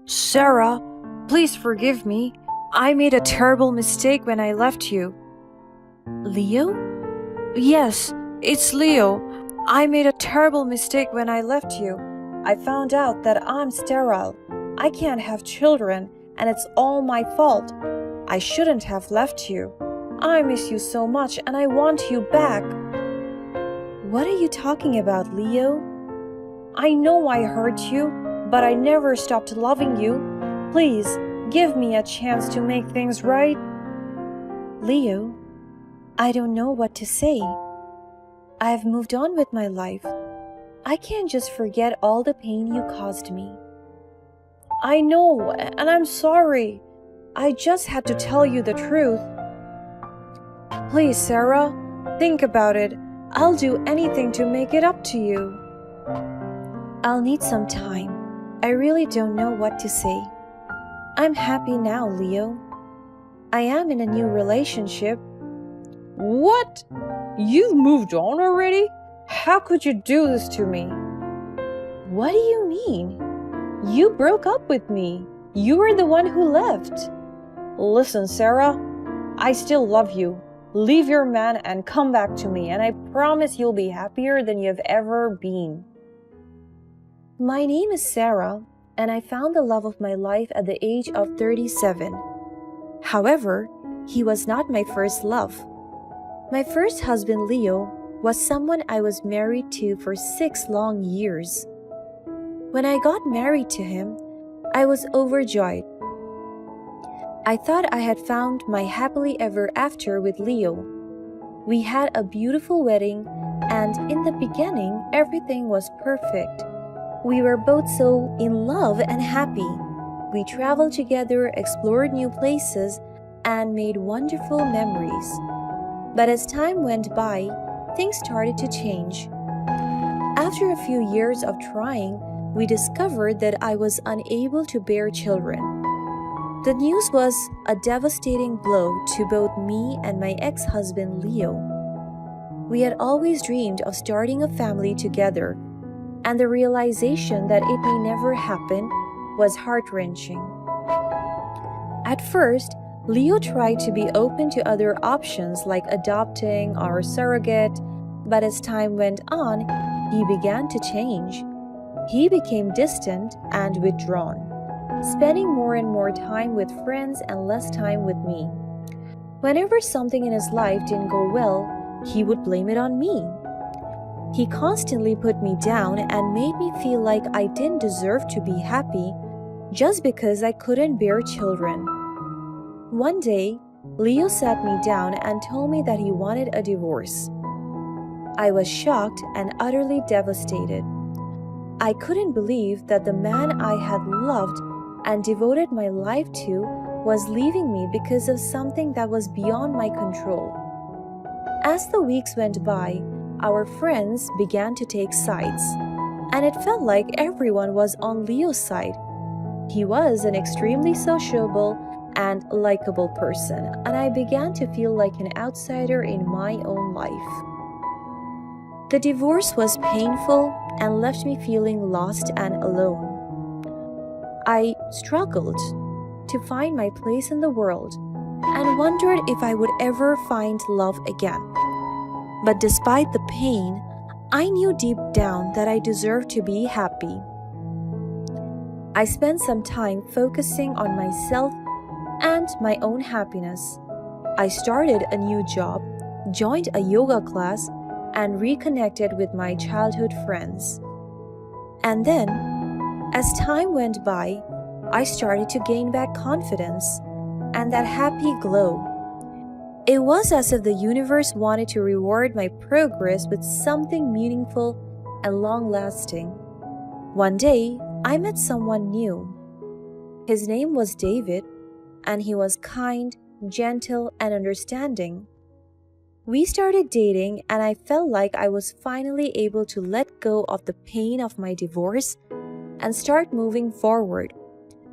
Sarah, please forgive me. I made a terrible mistake when I left you. Leo? Yes, it's Leo. I made a terrible mistake when I left you. I found out that I'm sterile. I can't have children, and it's all my fault. I shouldn't have left you. I miss you so much, and I want you back. What are you talking about, Leo? I know I hurt you, but I never stopped loving you. Please, give me a chance to make things right. Leo, I don't know what to say. I've moved on with my life. I can't just forget all the pain you caused me. I know, and I'm sorry. I just had to tell you the truth. Please, Sarah, think about it. I'll do anything to make it up to you. I'll need some time. I really don't know what to say. I'm happy now, Leo. I am in a new relationship. What? You've moved on already? How could you do this to me? What do you mean? You broke up with me. You were the one who left. Listen, Sarah, I still love you. Leave your man and come back to me, and I promise you'll be happier than you've ever been. My name is Sarah, and I found the love of my life at the age of 37. However, he was not my first love. My first husband, Leo, was someone I was married to for 6 long years. When I got married to him, I was overjoyed. I thought I had found my happily ever after with Leo. We had a beautiful wedding, and in the beginning, everything was perfect. We were both so in love and happy. We traveled together, explored new places, and made wonderful memories. But as time went by, things started to change. After a few years of trying, we discovered that I was unable to bear children. The news was a devastating blow to both me and my ex-husband Leo. We had always dreamed of starting a family together, and the realization that it may never happen was heart-wrenching. At first, Leo tried to be open to other options like adopting or a surrogate, but as time went on, he began to change. He became distant and withdrawn, spending more and more time with friends and less time with me. Whenever something in his life didn't go well, he would blame it on me. He constantly put me down and made me feel like I didn't deserve to be happy just because I couldn't bear children. One day, Leo sat me down and told me that he wanted a divorce. I was shocked and utterly devastated. I couldn't believe that the man I had loved and devoted my life to was leaving me because of something that was beyond my control. As the weeks went by, our friends began to take sides, and it felt like everyone was on Leo's side. He was an extremely sociable and likable person, and I began to feel like an outsider in my own life. The divorce was painful and left me feeling lost and alone. I struggled to find my place in the world and wondered if I would ever find love again. But despite the pain, I knew deep down that I deserved to be happy. I spent some time focusing on myself and my own happiness. I started a new job, joined a yoga class, and reconnected with my childhood friends. And then, as time went by, I started to gain back confidence and that happy glow. It was as if the universe wanted to reward my progress with something meaningful and long-lasting. One day, I met someone new. His name was David, and he was kind, gentle, and understanding. We started dating, and I felt like I was finally able to let go of the pain of my divorce and start moving forward.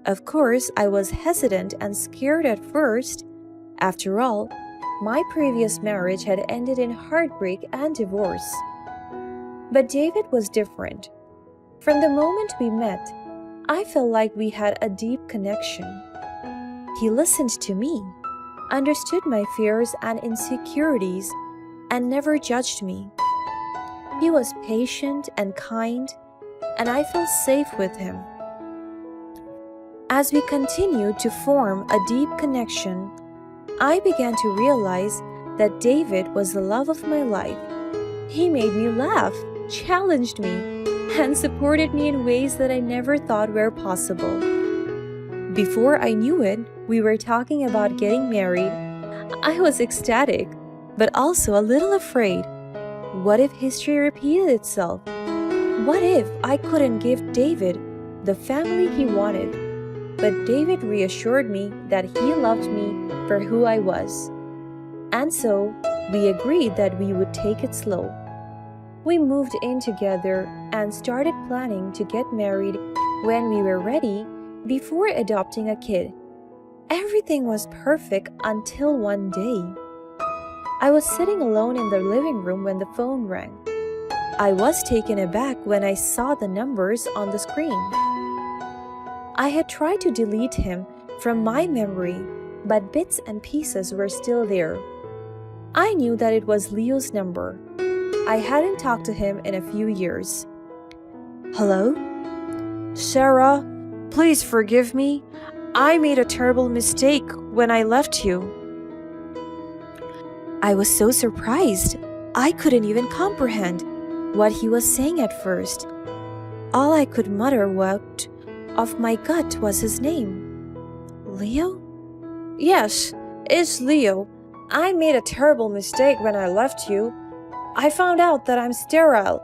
Of course, I was hesitant and scared at first. After all, my previous marriage had ended in heartbreak and divorce. But David was different. From the moment we met, I felt like we had a deep connection. He listened to me, understood my fears and insecurities, and never judged me. He was patient and kind, and I felt safe with him. As we continued to form a deep connection, I began to realize that David was the love of my life. He made me laugh, challenged me, and supported me in ways that I never thought were possible. Before I knew it, we were talking about getting married. I was ecstatic, but also a little afraid. What if history repeated itself? What if I couldn't give David the family he wanted? But David reassured me that he loved me for who I was. And so, we agreed that we would take it slow. We moved in together and started planning to get married when we were ready before adopting a kid. Everything was perfect until one day. I was sitting alone in the living room when the phone rang. I was taken aback when I saw the numbers on the screen. I had tried to delete him from my memory, but bits and pieces were still there. I knew that it was Leo's number. I hadn't talked to him in a few years. Hello? Sarah, please forgive me. I made a terrible mistake when I left you. I was so surprised. I couldn't even comprehend what he was saying at first. All I could mutter out of my gut was his name. Leo? Yes, it's Leo. I made a terrible mistake when I left you. I found out that I'm sterile.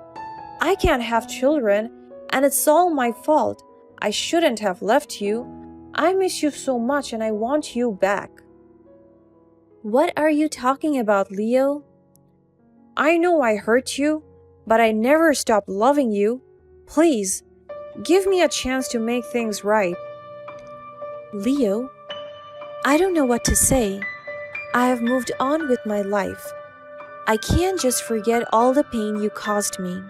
I can't have children, and it's all my fault. I shouldn't have left you. I miss you so much and I want you back. What are you talking about, Leo? I know I hurt you, but I never stopped loving you. Please, give me a chance to make things right. Leo, I don't know what to say. I have moved on with my life. I can't just forget all the pain you caused me.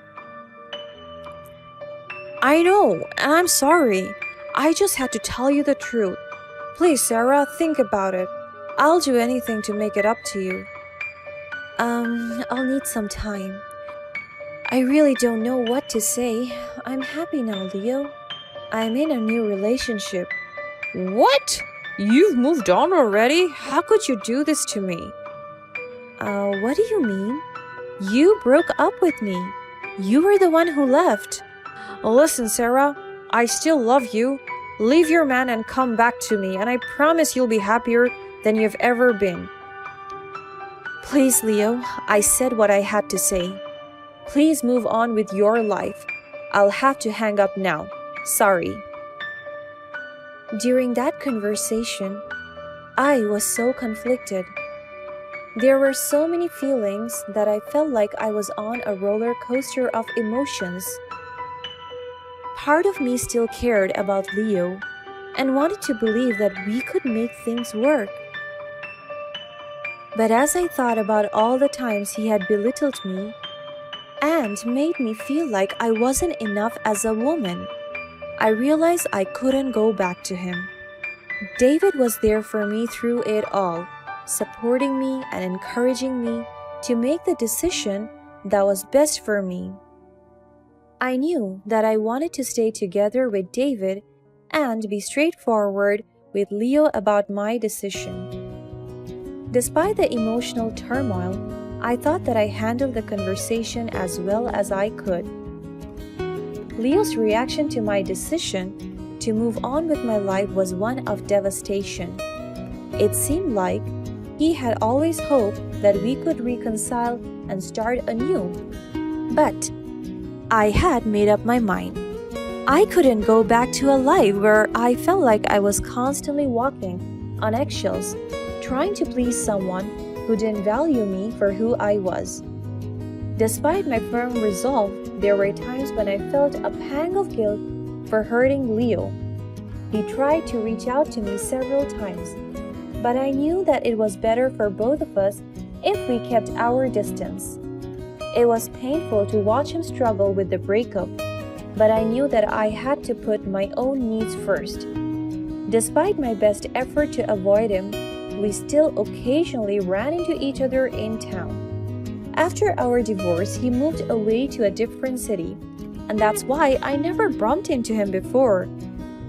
I know, and I'm sorry. I just had to tell you the truth. Please, Sarah, think about it. I'll do anything to make it up to you. I'll need some time. I really don't know what to say. I'm happy now, Leo. I'm in a new relationship. What? You've moved on already? How could you do this to me? What do you mean? You broke up with me. You were the one who left. Listen, Sarah, I still love you. Leave your man and come back to me, and I promise you'll be happier than you've ever been. Please, Leo, I said what I had to say. Please move on with your life. I'll have to hang up now. Sorry. During that conversation, I was so conflicted. There were so many feelings that I felt like I was on a roller coaster of emotions. Part of me still cared about Leo and wanted to believe that we could make things work. But as I thought about all the times he had belittled me and made me feel like I wasn't enough as a woman, I realized I couldn't go back to him. David was there for me through it all, supporting me and encouraging me to make the decision that was best for me. I knew that I wanted to stay together with David and be straightforward with Leo about my decision. Despite the emotional turmoil, I thought that I handled the conversation as well as I could. Leo's reaction to my decision to move on with my life was one of devastation. It seemed like he had always hoped that we could reconcile and start anew. But I had made up my mind. I couldn't go back to a life where I felt like I was constantly walking on eggshells, trying to please someone who didn't value me for who I was. Despite my firm resolve, there were times when I felt a pang of guilt for hurting Leo. He tried to reach out to me several times, but I knew that it was better for both of us if we kept our distance. It was painful to watch him struggle with the breakup, but I knew that I had to put my own needs first. Despite my best effort to avoid him, we still occasionally ran into each other in town. After our divorce, he moved away to a different city, and that's why I never bumped into him before.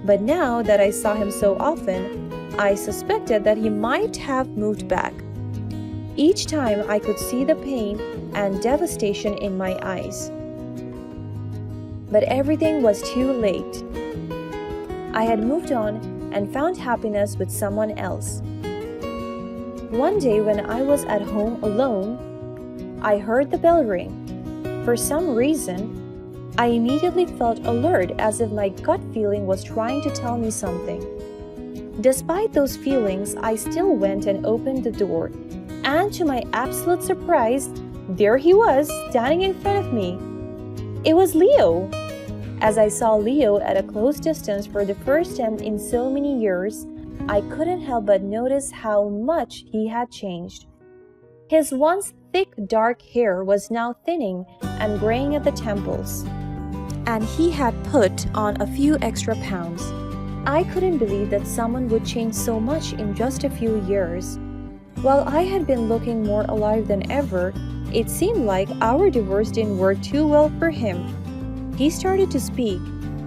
But now that I saw him so often, I suspected that he might have moved back. Each time I could see the pain and devastation in my eyes. But everything was too late. I had moved on and found happiness with someone else. One day when I was at home alone, I heard the bell ring. For some reason, I immediately felt alert as if my gut feeling was trying to tell me something. Despite those feelings, I still went and opened the door, and to my absolute surprise, there he was, standing in front of me. It was Leo. As I saw Leo at a close distance for the first time in so many years, I couldn't help but notice how much he had changed. His once thick dark hair was now thinning and graying at the temples, and he had put on a few extra pounds. I couldn't believe that someone would change so much in just a few years. While I had been looking more alive than ever, it seemed like our divorce didn't work too well for him. He started to speak.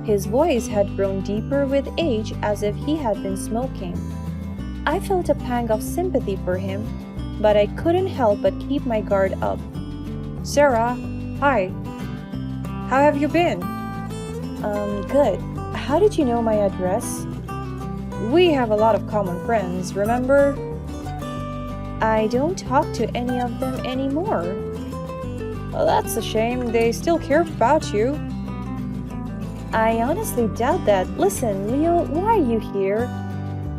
His voice had grown deeper with age, as if he had been smoking. I felt a pang of sympathy for him, but I couldn't help but keep my guard up. Sarah, hi. How have you been? Good. How did you know my address? We have a lot of common friends, remember? I don't talk to any of them anymore. Well, that's a shame. They still care about you. I honestly doubt that. Listen, Leo, why are you here?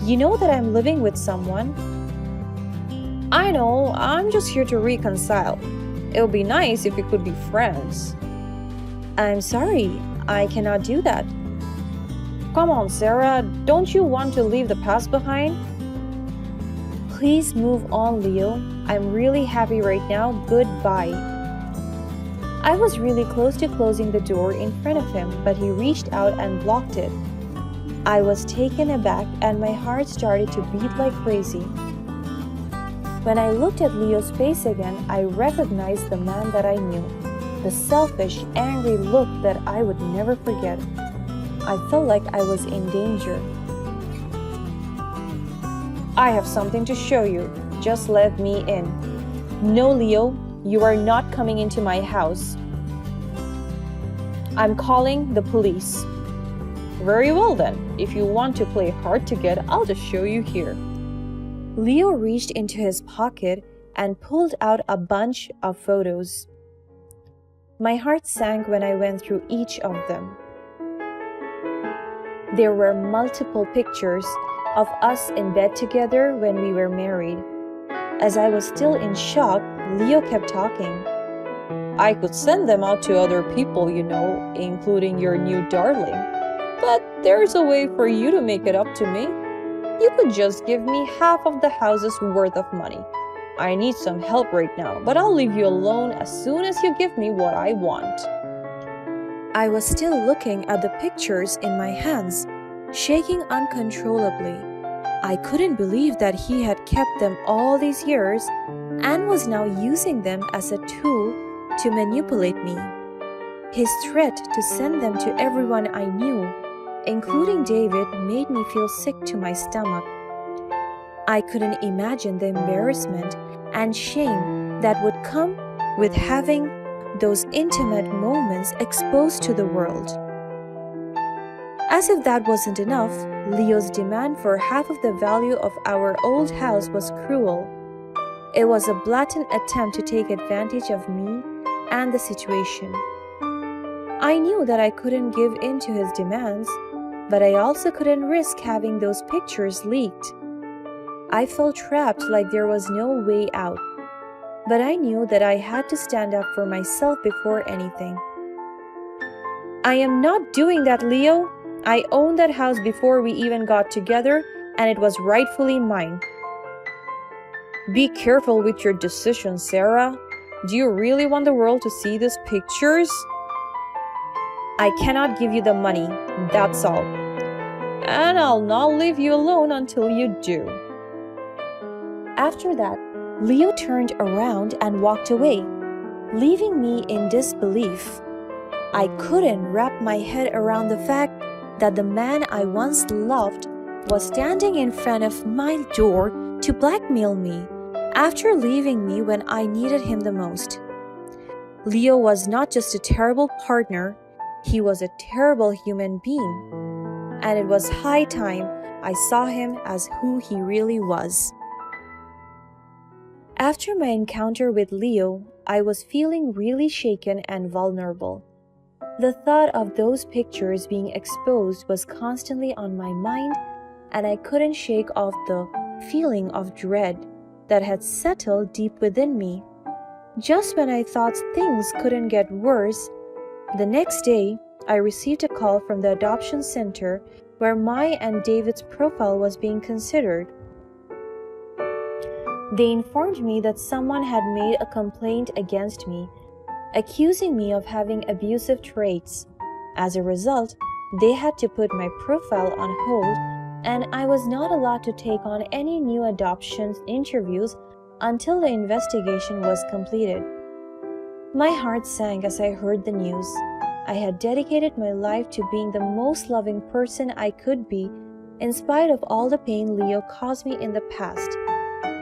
You know that I'm living with someone. I know, I'm just here to reconcile. It would be nice if we could be friends. I'm sorry, I cannot do that. Come on, Sarah, don't you want to leave the past behind? Please move on, Leo. I'm really happy right now. Goodbye. I was really close to closing the door in front of him, but he reached out and blocked it. I was taken aback and my heart started to beat like crazy. When I looked at Leo's face again, I recognized the man that I knew. The selfish, angry look that I would never forget. I felt like I was in danger. I have something to show you. Just let me in. No, Leo, you are not coming into my house. I'm calling the police. Very well then. If you want to play hard to get, I'll just show you here. Leo reached into his pocket and pulled out a bunch of photos. My heart sank when I went through each of them. There were multiple pictures of us in bed together when we were married. As I was still in shock, Leo kept talking. I could send them out to other people, you know, including your new darling. But there's a way for you to make it up to me. You could just give me half of the house's worth of money. I need some help right now, but I'll leave you alone as soon as you give me what I want. I was still looking at the pictures in my hands, shaking uncontrollably. I couldn't believe that he had kept them all these years and was now using them as a tool to manipulate me. His threat to send them to everyone I knew, including David, made me feel sick to my stomach. I couldn't imagine the embarrassment and shame that would come with having those intimate moments exposed to the world. As if that wasn't enough, Leo's demand for half of the value of our old house was cruel. It was a blatant attempt to take advantage of me and the situation. I knew that I couldn't give in to his demands, but I also couldn't risk having those pictures leaked. I felt trapped, like there was no way out. But I knew that I had to stand up for myself before anything. I am not doing that, Leo. I owned that house before we even got together, and it was rightfully mine. Be careful with your decisions, Sarah. Do you really want the world to see these pictures? I cannot give you the money, that's all. And I'll not leave you alone until you do. After that, Leo turned around and walked away, leaving me in disbelief. I couldn't wrap my head around the fact that the man I once loved was standing in front of my door to blackmail me after leaving me when I needed him the most. Leo was not just a terrible partner, he was a terrible human being. And it was high time I saw him as who he really was. After my encounter with Leo, I was feeling really shaken and vulnerable. The thought of those pictures being exposed was constantly on my mind, and I couldn't shake off the feeling of dread that had settled deep within me. Just when I thought things couldn't get worse, the next day, I received a call from the adoption center where my and David's profile was being considered. They informed me that someone had made a complaint against me, accusing me of having abusive traits. As a result, they had to put my profile on hold, and I was not allowed to take on any new adoption interviews until the investigation was completed. My heart sank as I heard the news. I had dedicated my life to being the most loving person I could be, in spite of all the pain Leo caused me in the past.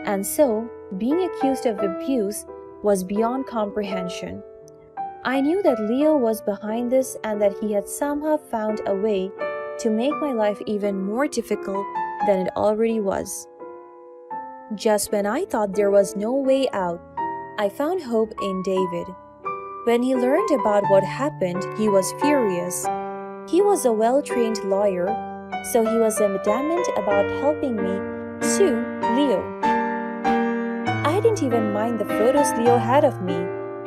And so, being accused of abuse was beyond comprehension. I knew that Leo was behind this and that he had somehow found a way to make my life even more difficult than it already was. Just when I thought there was no way out, I found hope in David. When he learned about what happened, he was furious. He was a well-trained lawyer, so he was adamant about helping me sue Leo. I didn't even mind the photos Leo had of me.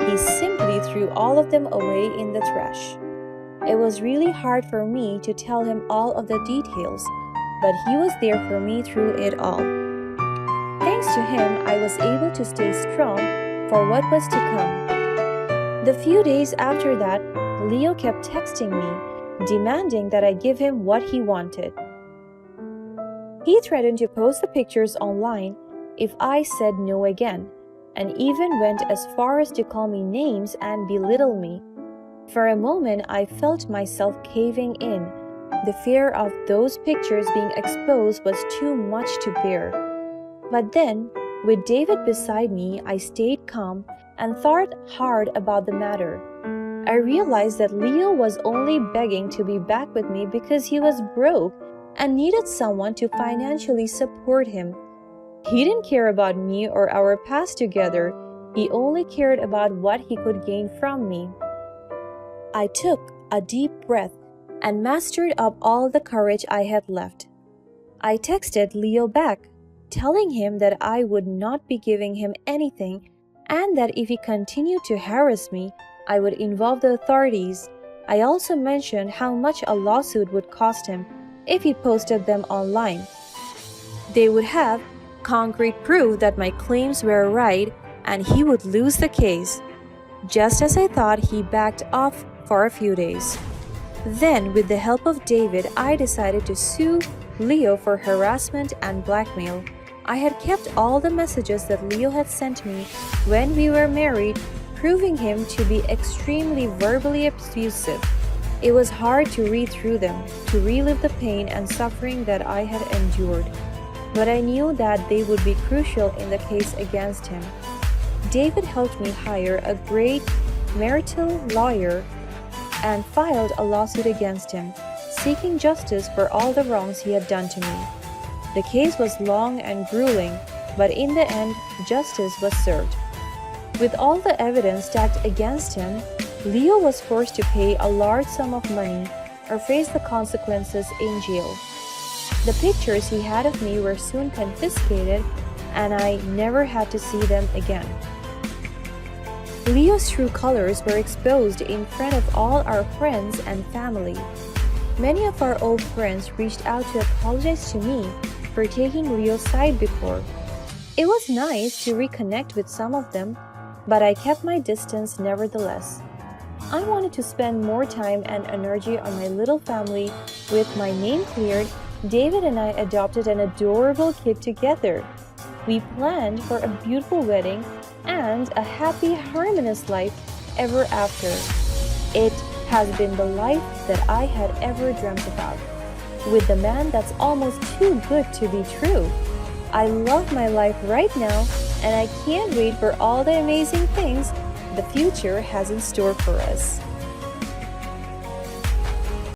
He simply threw all of them away in the trash. It was really hard for me to tell him all of the details, but he was there for me through it all. Thanks to him, I was able to stay strong for what was to come. The few days after that, Leo kept texting me, demanding that I give him what he wanted. He threatened to post the pictures online if I said no again, and even went as far as to call me names and belittle me. For a moment, I felt myself caving in. The fear of those pictures being exposed was too much to bear. But then, with David beside me, I stayed calm and thought hard about the matter. I realized that Leo was only begging to be back with me because he was broke and needed someone to financially support him. He didn't care about me or our past together. He only cared about what he could gain from me. I took a deep breath and mustered up all the courage I had left. I texted Leo back, telling him that I would not be giving him anything and that if he continued to harass me, I would involve the authorities. I also mentioned how much a lawsuit would cost him if he posted them online. They would have concrete proof that my claims were right and he would lose the case. Just as I thought, he backed off for a few days. Then, with the help of David, I decided to sue Leo for harassment and blackmail. I had kept all the messages that Leo had sent me when we were married, proving him to be extremely verbally abusive. It was hard to read through them, to relive the pain and suffering that I had endured. But I knew that they would be crucial in the case against him. David helped me hire a great marital lawyer and filed a lawsuit against him, seeking justice for all the wrongs he had done to me. The case was long and grueling, but in the end, justice was served. With all the evidence stacked against him, Leo was forced to pay a large sum of money or face the consequences in jail. The pictures he had of me were soon confiscated, and I never had to see them again. Leo's true colors were exposed in front of all our friends and family. Many of our old friends reached out to apologize to me for taking Leo's side before. It was nice to reconnect with some of them, but I kept my distance nevertheless. I wanted to spend more time and energy on my little family. With my name cleared, David and I adopted an adorable kid together. We planned for a beautiful wedding and a happy, harmonious life ever after. It has been the life that I had ever dreamt about, with the man that's almost too good to be true. I love my life right now, and I can't wait for all the amazing things the future has in store for us.